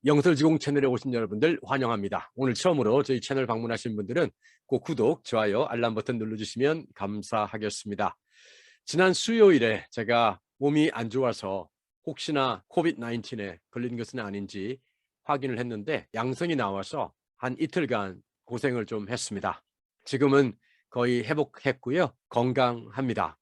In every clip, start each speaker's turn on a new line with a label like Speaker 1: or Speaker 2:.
Speaker 1: 영설지공 채널에 오신 여러분들 환영합니다. 오늘 처음으로 저희 채널 방문하신 분들은 꼭 구독, 좋아요, 알람 버튼 눌러주시면 감사하겠습니다. 지난 수요일에 제가 몸이 안 좋아서 혹시나 코비드-19에 걸린 것은 아닌지 확인을 했는데 양성이 나와서 한 이틀간 고생을 좀 했습니다. 지금은 거의 회복했고요. 건강합니다.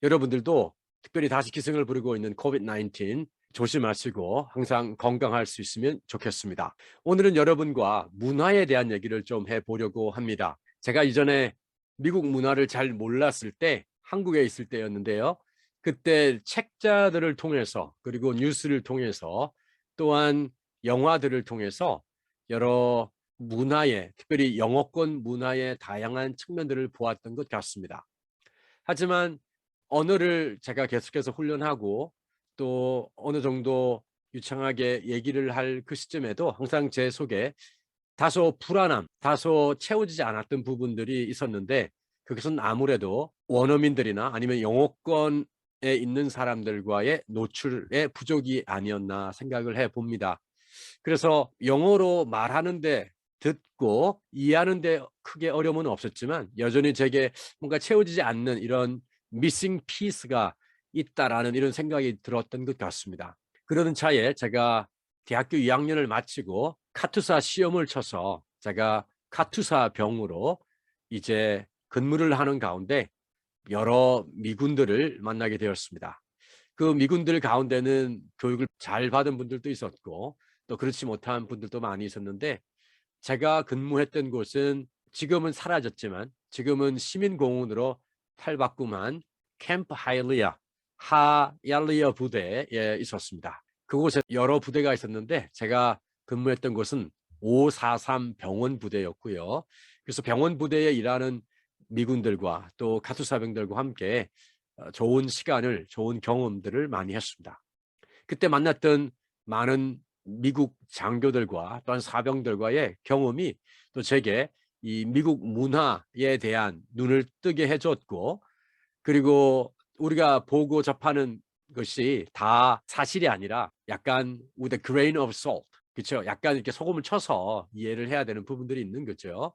Speaker 1: 여러분들도 특별히 다시 기승을 부르고 있는 코비드-19 조심하시고 항상 건강할 수 있으면 좋겠습니다. 오늘은 여러분과 문화에 대한 얘기를 좀 해보려고 합니다. 제가 이전에 미국 문화를 잘 몰랐을 때 한국에 있을 때였는데요. 그때 책자들을 통해서 그리고 뉴스를 통해서 또한 영화들을 통해서 여러 문화의 특별히 영어권 문화의 다양한 측면들을 보았던 것 같습니다. 하지만 언어를 제가 계속해서 훈련하고 또 어느 정도 유창하게 얘기를 할 그 시점에도 항상 제 속에 다소 불안함, 다소 채워지지 않았던 부분들이 있었는데 그것은 아무래도 원어민들이나 아니면 영어권에 있는 사람들과의 노출의 부족이 아니었나 생각을 해봅니다. 그래서 영어로 말하는데 듣고 이해하는데 크게 어려움은 없었지만 여전히 제게 뭔가 채워지지 않는 이런 미싱 피스가 있다라는 이런 생각이 들었던 것 같습니다. 그러는 차에 제가 대학교 2학년을 마치고 카투사 시험을 쳐서 제가 카투사 병으로 이제 근무를 하는 가운데 여러 미군들을 만나게 되었습니다. 그 미군들 가운데는 교육을 잘 받은 분들도 있었고 또 그렇지 못한 분들도 많이 있었는데 제가 근무했던 곳은 지금은 사라졌지만 지금은 시민공원으로 탈바꿈한 캠프 하얄리아 부대에 있었습니다. 그곳에 여러 부대가 있었는데 제가 근무했던 곳은 543 병원 부대였고요. 그래서 병원 부대에 일하는 미군들과 또 카투사병들과 함께 좋은 시간을, 좋은 경험들을 많이 했습니다. 그때 만났던 많은 미국 장교들과 또한 사병들과의 경험이 또 제게 이 미국 문화에 대한 눈을 뜨게 해줬고 그리고 우리가 보고 접하는 것이 다 사실이 아니라 약간 with a grain of salt, 그렇죠? 약간 이렇게 소금을 쳐서 이해를 해야 되는 부분들이 있는 거죠.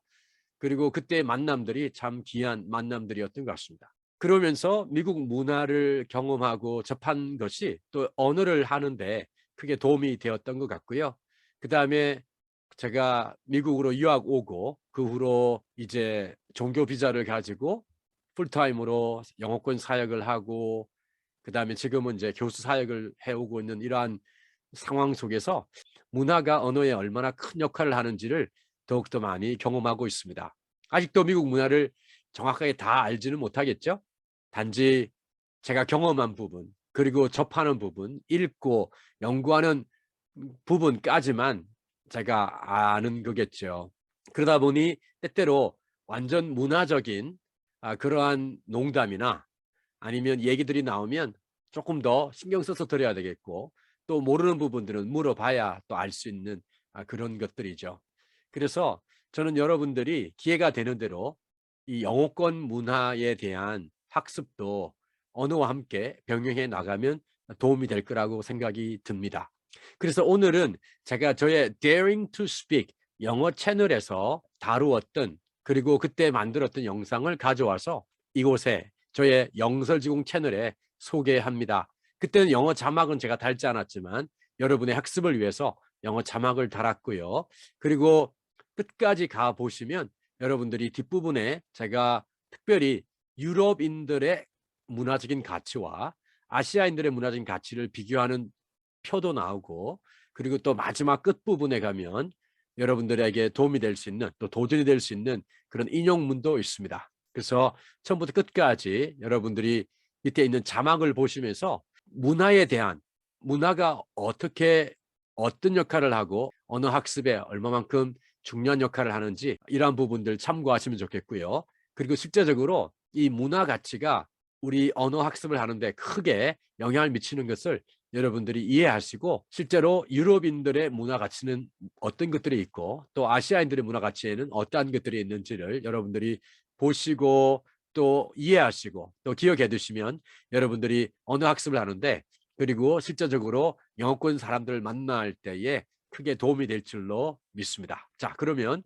Speaker 1: 그리고 그때 만남들이 참 귀한 만남들이었던 것 같습니다. 그러면서 미국 문화를 경험하고 접한 것이 또 언어를 하는데 크게 도움이 되었던 것 같고요. 그 다음에 제가 미국으로 유학 오고 그 후로 이제 종교 비자를 가지고 풀타임으로 영어권 사역을 하고 그 다음에 지금은 이제 교수 사역을 해오고 있는 이러한 상황 속에서 문화가 언어에 얼마나 큰 역할을 하는지를 더욱더 많이 경험하고 있습니다. 아직도 미국 문화를 정확하게 다 알지는 못하겠죠. 단지 제가 경험한 부분 그리고 접하는 부분, 읽고 연구하는 부분까지만 제가 아는 거겠죠. 그러다 보니 때때로 완전 문화적인 그러한 농담이나 아니면 얘기들이 나오면 조금 더 신경 써서 들어야 되겠고 또 모르는 부분들은 물어봐야 또 알 수 있는 그런 것들이죠. 그래서 저는 여러분들이 기회가 되는 대로 이 영어권 문화에 대한 학습도 언어와 함께 병행해 나가면 도움이 될 거라고 생각이 듭니다. 그래서 오늘은 제가 저의 Daring to Speak 영어 채널에서 다루었던 그리고 그때 만들었던 영상을 가져와서 이곳에 저의 영설지공 채널에 소개합니다. 그때는 영어 자막은 제가 달지 않았지만 여러분의 학습을 위해서 영어 자막을 달았고요. 그리고 끝까지 가보시면 여러분들이 뒷부분에 제가 특별히 유럽인들의 문화적인 가치와 아시아인들의 문화적인 가치를 비교하는 표도 나오고 그리고 또 마지막 끝부분에 가면 여러분들에게 도움이 될 수 있는 또 도전이 될 수 있는 그런 인용문도 있습니다. 그래서 처음부터 끝까지 여러분들이 밑에 있는 자막을 보시면서 문화에 대한 문화가 어떻게 어떤 역할을 하고 언어 학습에 얼마만큼 중요한 역할을 하는지 이러한 부분들 참고하시면 좋겠고요. 그리고 실제적으로 이 문화 가치가 우리 언어 학습을 하는데 크게 영향을 미치는 것을 여러분들이 이해하시고 실제로 유럽인들의 문화 가치는 어떤 것들이 있고 또 아시아인들의 문화 가치에는 어떠한 것들이 있는지를 여러분들이 보시고 또 이해하시고 또 기억해 두시면 여러분들이 언어 학습을 하는데 그리고 실제적으로 영어권 사람들을 만날 때에 크게 도움이 될 줄로 믿습니다. 자, 그러면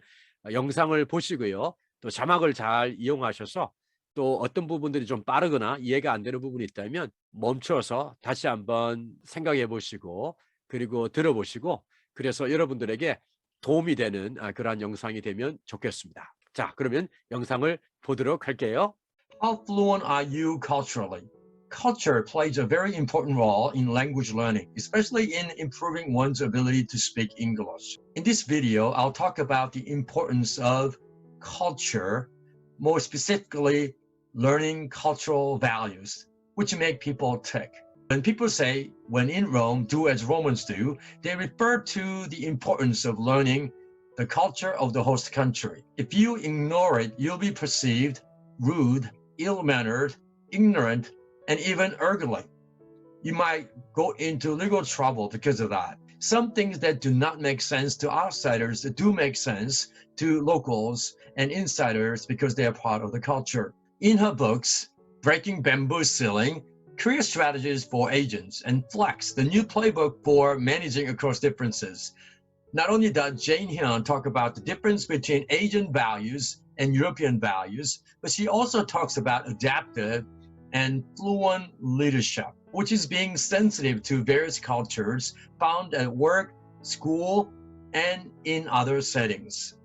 Speaker 1: 영상을 보시고요. 또 자막을 잘 이용하셔서 또 어떤 부분들이 좀 빠르거나 이해가 안 되는 부분이 있다면 멈춰서 다시 한번 생각해 보시고 그리고 들어보시고 그래서 여러분들에게 도움이 되는 그러한 영상이 되면 좋겠습니다. 자, 그러면 영상을 보도록 할게요.
Speaker 2: How fluent are you culturally? Culture plays a very important role in language learning, especially in improving one's ability to speak English. In this video, I'll talk about the importance of culture, more specifically, learning cultural values, which make people tick. When people say, when in Rome, do as Romans do, they refer to the importance of learning the culture of the host country. If you ignore it, you'll be perceived rude, ill-mannered, ignorant, and even ugly. You might go into legal trouble because of that. Some things that do not make sense to outsiders do make sense to locals and insiders because they are part of the culture. In her books, Breaking Bamboo Ceiling, Career Strategies for Agents, and Flex, the new playbook for managing across differences, not only does Jane Hyun talk about the difference between Asian values and European values, but she also talks about adaptive and fluent leadership, which is being sensitive to various cultures found at work, school, and in other settings.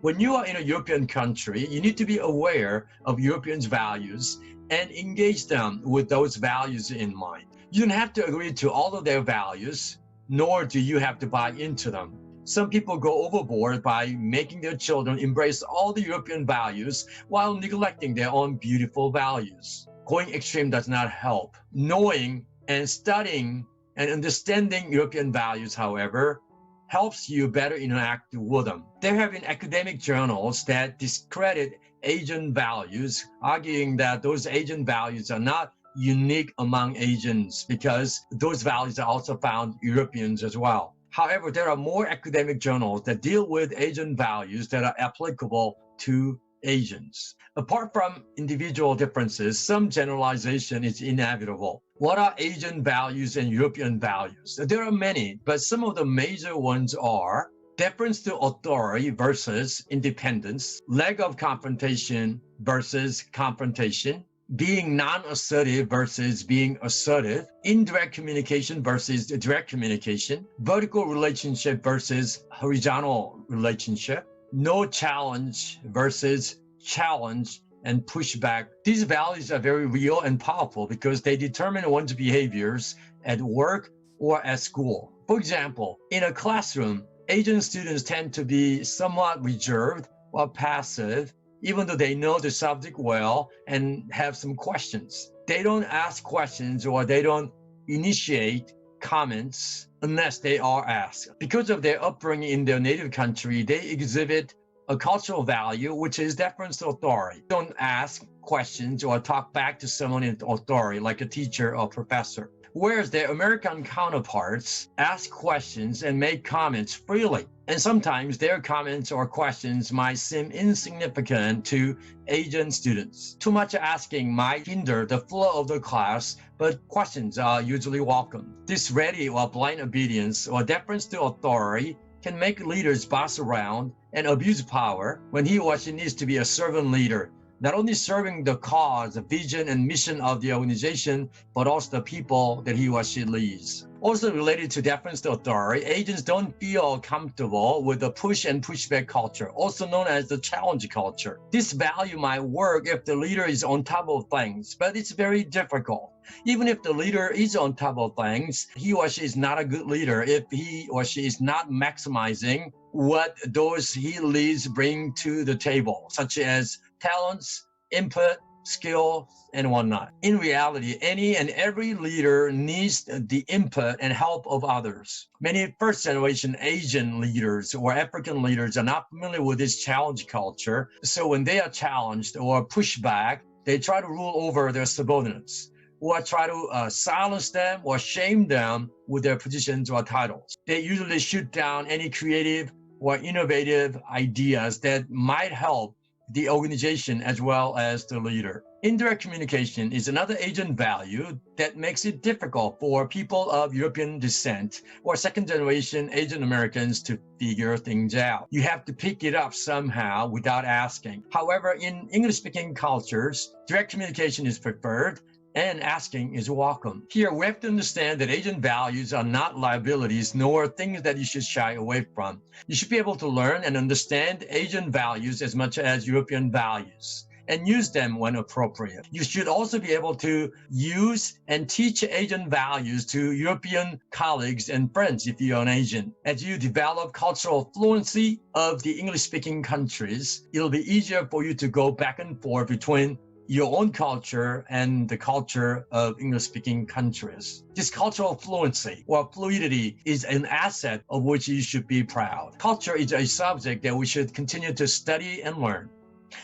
Speaker 2: When you are in a European country, you need to be aware of Europeans' values and engage them with those values in mind. You don't have to agree to all of their values, nor do you have to buy into them. Some people go overboard by making their children embrace all the European values while neglecting their own beautiful values. Going extreme does not help. Knowing and studying and understanding European values, however, helps you better interact with them. There have been academic journals that discredit Asian values, arguing that those Asian values are not unique among Asians because those values are also found in Europeans as well. However, there are more academic journals that deal with Asian values that are applicable to Asians. Apart from individual differences, some generalization is inevitable. What are Asian values and European values? There are many, but some of the major ones are deference to authority versus independence, lack of confrontation versus confrontation, being non-assertive versus being assertive, indirect communication versus direct communication, vertical relationship versus horizontal relationship, no challenge versus challenge, and pushback. These values are very real and powerful because they determine one's behaviors at work or at school. For example, in a classroom, Asian students tend to be somewhat reserved or passive, even though they know the subject well and have some questions. They don't ask questions or they don't initiate comments unless they are asked. Because of their upbringing in their native country, they exhibit a cultural value, which is deference to authority. Don't ask questions or talk back to someone in authority, like a teacher or professor. Whereas their American counterparts ask questions and make comments freely. And sometimes their comments or questions might seem insignificant to Asian students. Too much asking might hinder the flow of the class, but questions are usually welcome. This ready or blind obedience or deference to authority can make leaders boss around and abuse power when he or she needs to be a servant leader, not only serving the cause, vision, and mission of the organization, but also the people that he or she leads. Also related to deference to authority, agents don't feel comfortable with the push and pushback culture, also known as the challenge culture. This value might work if the leader is on top of things, but it's very difficult. Even if the leader is on top of things, he or she is not a good leader if he or she is not maximizing what those he leads bring to the table, such as talents, input, skill, and whatnot. In reality, any and every leader needs the input and help of others. Many first-generation Asian leaders or African leaders are not familiar with this challenge culture, so when they are challenged or pushed back, they try to rule over their subordinates, or try to silence them or shame them with their positions or titles. They usually shoot down any creative or innovative ideas that might help the organization as well as the leader. Indirect communication is another agent value that makes it difficult for people of European descent or second-generation Asian Americans to figure things out. You have to pick it up somehow without asking. However, in English-speaking cultures, direct communication is preferred and asking is welcome. Here, we have to understand that agent values are not liabilities nor things that you should shy away from. You should be able to learn and understand agent values as much as European values and use them when appropriate. You should also be able to use and teach agent values to European colleagues and friends if you're an Asian. As you develop cultural fluency of the English-speaking countries, it'll be easier for you to go back and forth between your own culture and the culture of English-speaking countries. This cultural fluency or fluidity is an asset of which you should be proud. Culture is a subject that we should continue to study and learn.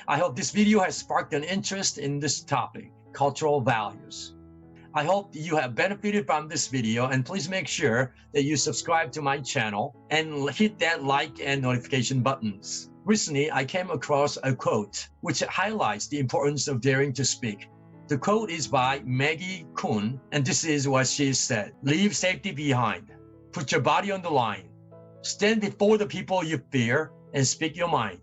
Speaker 2: I hope this video has sparked an interest in this topic, cultural values. I hope you have benefited from this video, and please make sure that you subscribe to my channel and hit that like and notification buttons. Recently, I came across a quote which highlights the importance of daring to speak. The quote is by Maggie Kuhn, and this is what she said. Leave safety behind. Put your body on the line. Stand before the people you fear and speak your mind.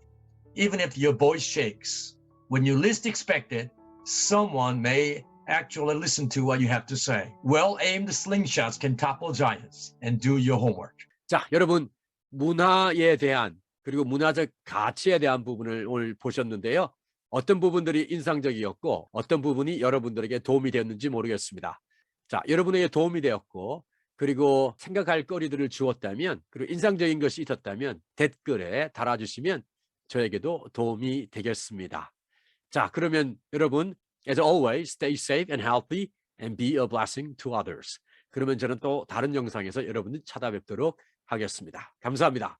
Speaker 2: Even if your voice shakes, when you least expect it, someone may actually listen to what you have to say. Well-aimed slingshots can topple giants, and do your homework.
Speaker 1: 자, 여러분, 문화에 대한 그리고 문화적 가치에 대한 부분을 오늘 보셨는데요. 어떤 부분들이 인상적이었고 어떤 부분이 여러분들에게 도움이 되었는지 모르겠습니다. 자, 여러분에게 도움이 되었고 그리고 생각할 거리들을 주었다면 그리고 인상적인 것이 있었다면 댓글에 달아주시면 저에게도 도움이 되겠습니다. 자, 그러면 여러분, as always, stay safe and healthy and be a blessing to others. 그러면 저는 또 다른 영상에서 여러분들 찾아뵙도록 하겠습니다. 감사합니다.